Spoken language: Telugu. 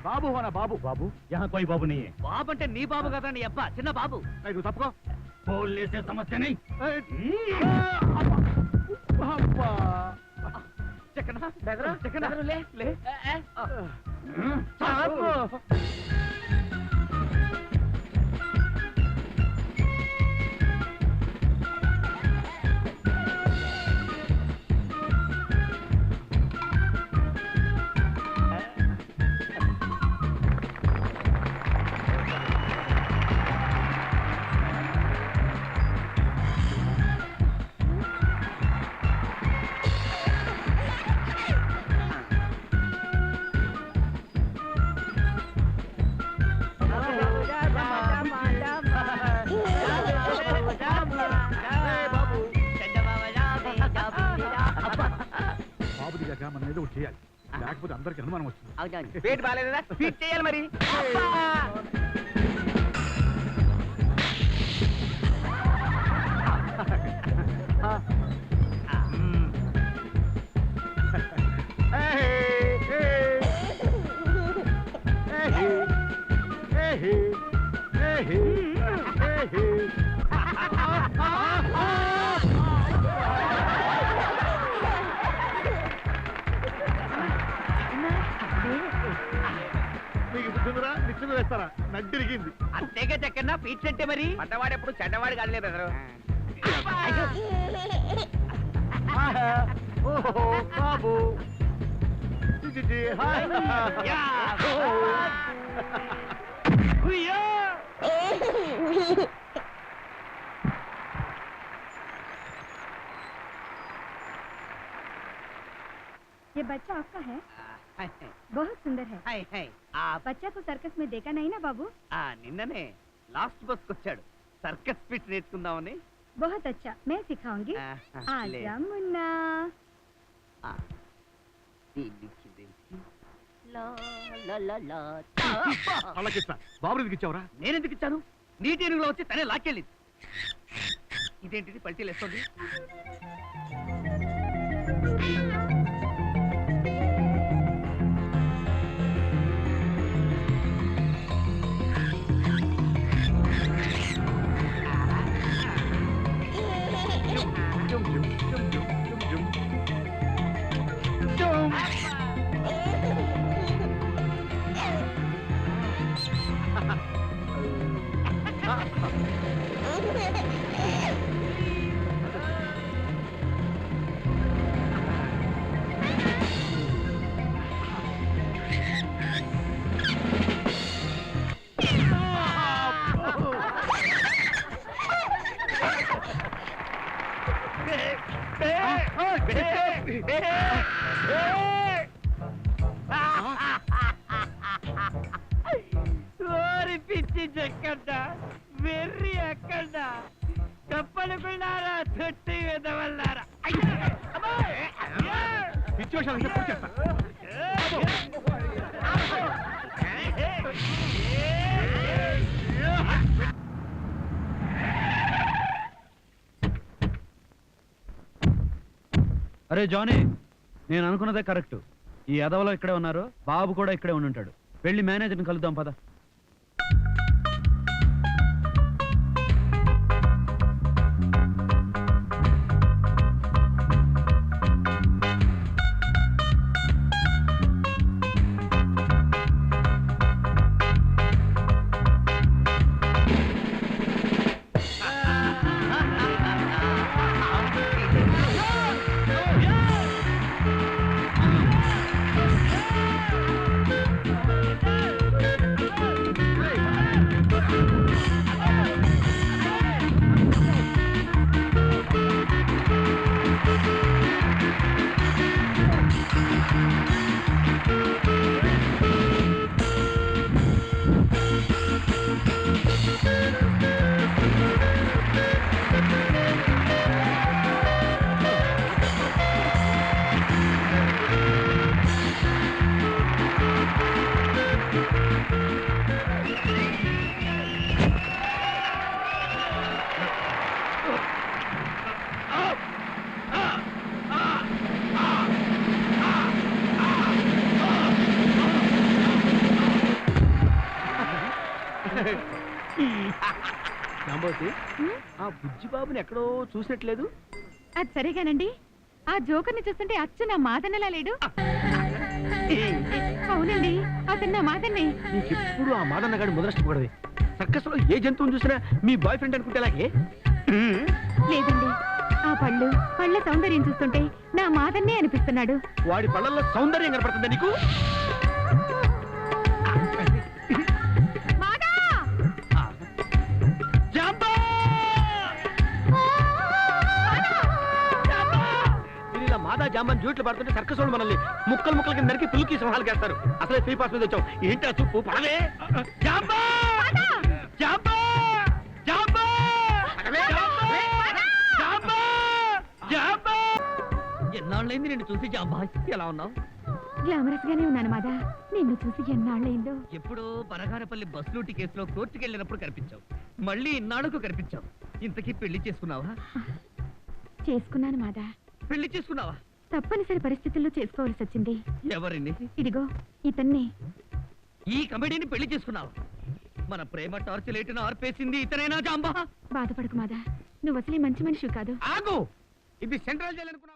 बाबू होना बाबू बाबू यहाँ कोई बाबू नहीं है బాబు అంటే నీ బాబు కదా నీ అబ్బా చిన్న బాబు तू सबको बोलने से समझते नहीं చెక్కనా చెక్కనా లే లే లేకపోతే అందరికి అనుమానం వస్తుంది. పేట్ బాగాలేదా ఫీట్ చేయాలి మరి. వేస్తారా నడ్డిరిగింది అంతేగా చెక్కన్నా పీచ్ అంటే మరి పడ్డవాడు ఎప్పుడు చెడ్డవాడు కాదులే బెదరు. బాబు ये बच्चा आपका है? बहुत सुंदर है। बच्चा को सर्कस में देखा नहीं ना बाबू? నిన్ననే లాస్ట్ బస్ వచ్చాడు సర్కస్ ఫిట్ నేర్చుకుందామని. बहुत अच्छा मैं सिखाऊंगी। आजा मुन्ना। బాబు ఎందుకు ఇచ్చావురా? నేను ఎందుకు ఇచ్చాను? నీటి ఎరుగులో వచ్చి తనే లాక్కెళ్ళింది. ఇదేంటిది పల్టీలు వేస్తుంది? పిచ్చి చెక్కడ్డ వెర్రి ఎక్కడ్డ తప్పనుకున్నారా తొట్టి వెదవల్లారా సిచ్యువేషన్ అరే జానీ, నేను అనుకున్నదే కరెక్ట్. ఈ ఎదవలో ఇక్కడే ఉన్నారు, బాబు కూడా ఇక్కడే ఉండుంటాడు. వెళ్ళి మేనేజర్ని కలుద్దాం పద. జ్యోతి హ్మ్? ఆ బుజ్జిబాబుని ఎక్కడో చూసినట్లేదు. అది సరేగానండి ఆ జోకర్ని చూస్తుంటే అచ్చు నా మాదన్నలా లేడు అవునండి అతను నా మాదన్నే నీకెప్పుడు ఆ మాదన్నగాడి ముదరష్టపడదు. సర్కస్ లో ఏ జంతువుని చూసినా మీ బాయ్ ఫ్రెండ్ అనుకుంటే అలాగే. లేదండి ఆ పళ్ళ సౌందర్యం చూస్తుంటే నా మాదన్నే అనిపిస్తున్నాడు వాడి పళ్ళల్లో సౌందర్యం కనపడుతుంది నీకు. మాదా జాంబా! మీరు ఇలా మాదా జాంబాన్ డ్యూట్లు పడుతుంటే సర్కస్ వాళ్ళు మనల్ని ముక్కలు ముక్కల కింద నరికి పులుకి సింహాలు చేస్తారు. అసలే ఫ్రీ పాస్ మీద వచ్చావు. ఏంటి ఆ చూపు పడవే? జాంబా! జాంబా! జాంబా! జాంబా! జాంబా! ఎన్నాళ్ళైంది నిన్ను చూసి జాంబా. ఎలా ఉన్నావు? గ్లామరస్ గానే ఉన్నాను మాదా నిన్ను చూసి ఎన్నాళ్ళైందో ఎప్పుడో బనగానపల్లి బస్ లూటి కేసులో కోర్టుకి వెళ్ళినప్పుడు కనిపించావు. మళ్ళీ ఇన్నాళ్ళకు కనిపించావు. ఇంతకీ పెళ్లి చేసుకున్నావా? చేసుకున్నాను మాదా పెళ్లి చేసుకున్నావా? తప్పనిసరి పరిస్థితుల్లో చేసుకోవాల్సి వచ్చింది ఎవరిని? ఇదిగో ఇతన్నే ఈ కమెడీని పెళ్లి చేసుకున్నావా? మన ప్రేమ టార్చ్ లైట్ను ఆర్పేసింది ఇతనేనా జాంబా? బాధపడకు మాదా నువ్వు అసలే మంచి మనిషి కాదు ఆగు! ఇది సెంట్రల్ జైలు అనుకున్నా.